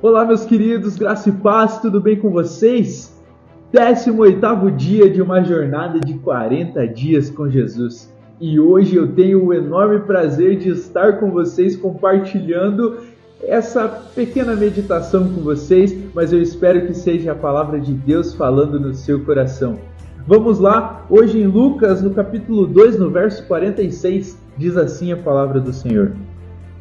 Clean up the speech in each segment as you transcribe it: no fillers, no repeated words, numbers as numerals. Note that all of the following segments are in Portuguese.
Olá, meus queridos, graça e paz, tudo bem com vocês? 18º dia de uma jornada de 40 dias com Jesus. E hoje eu tenho o enorme prazer de estar com vocês compartilhando essa pequena meditação com vocês, mas eu espero que seja a palavra de Deus falando no seu coração. Vamos lá, hoje em Lucas, no capítulo 2, no verso 46, diz assim a palavra do Senhor.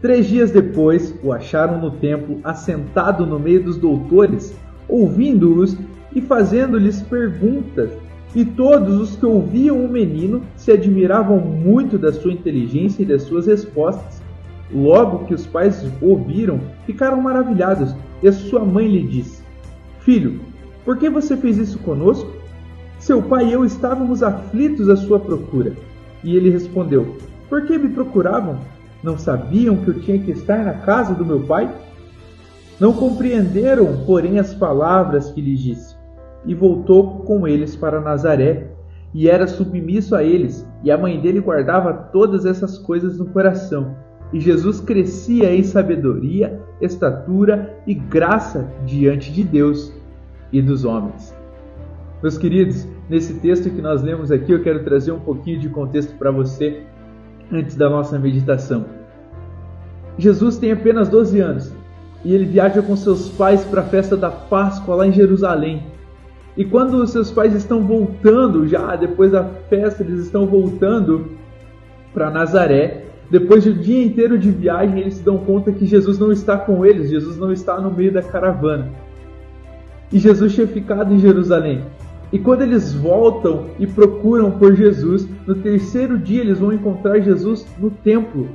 3 dias depois, o acharam no templo, assentado no meio dos doutores, ouvindo-os e fazendo-lhes perguntas. E todos os que ouviam o menino se admiravam muito da sua inteligência e das suas respostas. Logo que os pais ouviram, ficaram maravilhados, e a sua mãe lhe disse: Filho, por que você fez isso conosco? Seu pai e eu estávamos aflitos à sua procura. E ele respondeu: Por que me procuravam? Não sabiam que eu tinha que estar na casa do meu pai? Não compreenderam, porém, as palavras que lhes disse. E voltou com eles para Nazaré, e era submisso a eles, e a mãe dele guardava todas essas coisas no coração. E Jesus crescia em sabedoria, estatura e graça diante de Deus e dos homens. Meus queridos, nesse texto que nós lemos aqui, eu quero trazer um pouquinho de contexto para você antes da nossa meditação. Jesus tem apenas 12 anos e ele viaja com seus pais para a festa da Páscoa lá em Jerusalém. E quando os seus pais estão voltando, já depois da festa, eles estão voltando para Nazaré. Depois de um dia inteiro de viagem, eles se dão conta que Jesus não está com eles, Jesus não está no meio da caravana. E Jesus tinha ficado em Jerusalém. E quando eles voltam e procuram por Jesus, no 3º dia eles vão encontrar Jesus no templo.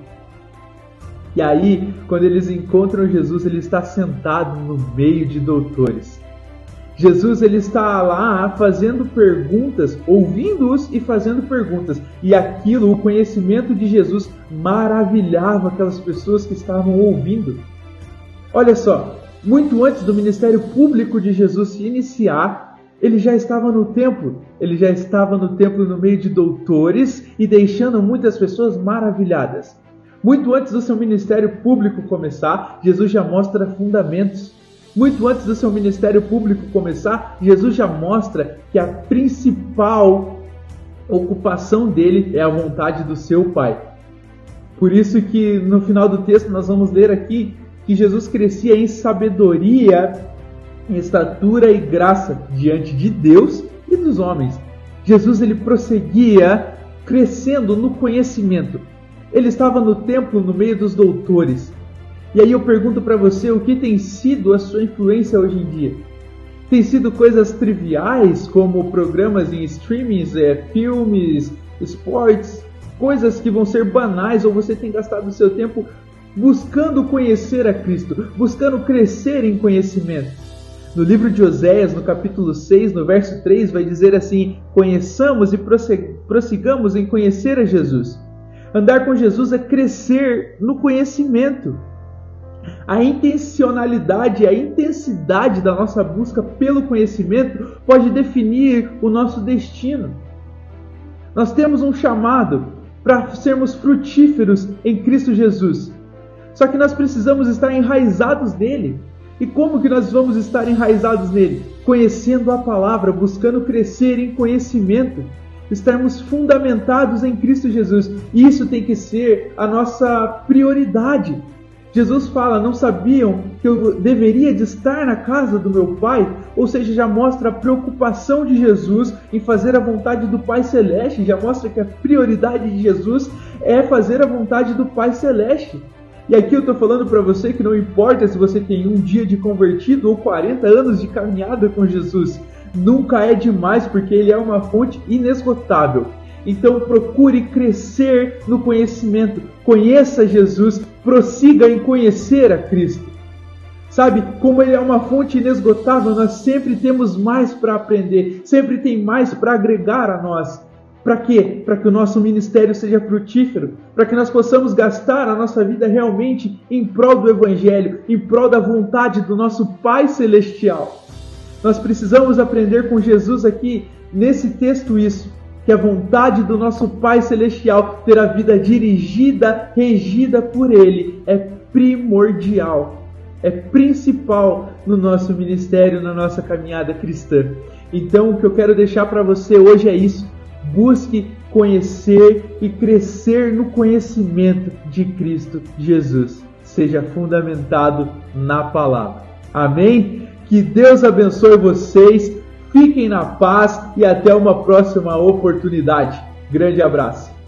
E aí, quando eles encontram Jesus, ele está sentado no meio de doutores. Jesus ele está lá fazendo perguntas, ouvindo-os e fazendo perguntas. E aquilo, o conhecimento de Jesus, maravilhava aquelas pessoas que estavam ouvindo. Olha só, muito antes do ministério público de Jesus se iniciar, ele já estava no templo. Ele já estava no templo no meio de doutores e deixando muitas pessoas maravilhadas. Muito antes do seu ministério público começar, Jesus já mostra fundamentos. Muito antes do seu ministério público começar, Jesus já mostra que a principal ocupação dele é a vontade do seu Pai. Por isso que no final do texto nós vamos ler aqui que Jesus crescia em sabedoria, em estatura e graça diante de Deus e dos homens. Jesus ele prosseguia crescendo no conhecimento. Ele estava no templo no meio dos doutores. E aí eu pergunto para você, o que tem sido a sua influência hoje em dia? Tem sido coisas triviais, como programas em streamings, filmes, esportes, coisas que vão ser banais, ou você tem gastado o seu tempo buscando conhecer a Cristo, buscando crescer em conhecimento? No livro de Oséias, no capítulo 6, no verso 3, vai dizer assim: Conheçamos e prossigamos em conhecer a Jesus. Andar com Jesus é crescer no conhecimento. A intencionalidade, a intensidade da nossa busca pelo conhecimento pode definir o nosso destino. Nós temos um chamado para sermos frutíferos em Cristo Jesus. Só que nós precisamos estar enraizados nele. E como que nós vamos estar enraizados nele? Conhecendo a palavra, buscando crescer em conhecimento. Estarmos fundamentados em Cristo Jesus. E isso tem que ser a nossa prioridade. Jesus fala, não sabiam que eu deveria de estar na casa do meu Pai? Ou seja, já mostra a preocupação de Jesus em fazer a vontade do Pai Celeste. Já mostra que a prioridade de Jesus é fazer a vontade do Pai Celeste. E aqui eu estou falando para você que não importa se você tem um dia de convertido ou 40 anos de caminhada com Jesus. Nunca é demais, porque Ele é uma fonte inesgotável. Então procure crescer no conhecimento. Conheça Jesus, prossiga em conhecer a Cristo. Sabe, como Ele é uma fonte inesgotável, nós sempre temos mais para aprender. Sempre tem mais para agregar a nós. Para quê? Para que o nosso ministério seja frutífero, para que nós possamos gastar a nossa vida realmente em prol do Evangelho, em prol da vontade do nosso Pai Celestial. Nós precisamos aprender com Jesus aqui, nesse texto, isso, que a vontade do nosso Pai Celestial, ter a vida dirigida, regida por Ele, é primordial. é principal no nosso ministério, na nossa caminhada cristã. Então, o que eu quero deixar para você hoje é isso. Busque conhecer e crescer no conhecimento de Cristo Jesus. Seja fundamentado na palavra. Amém? Que Deus abençoe vocês. Fiquem na paz e até uma próxima oportunidade. Grande abraço.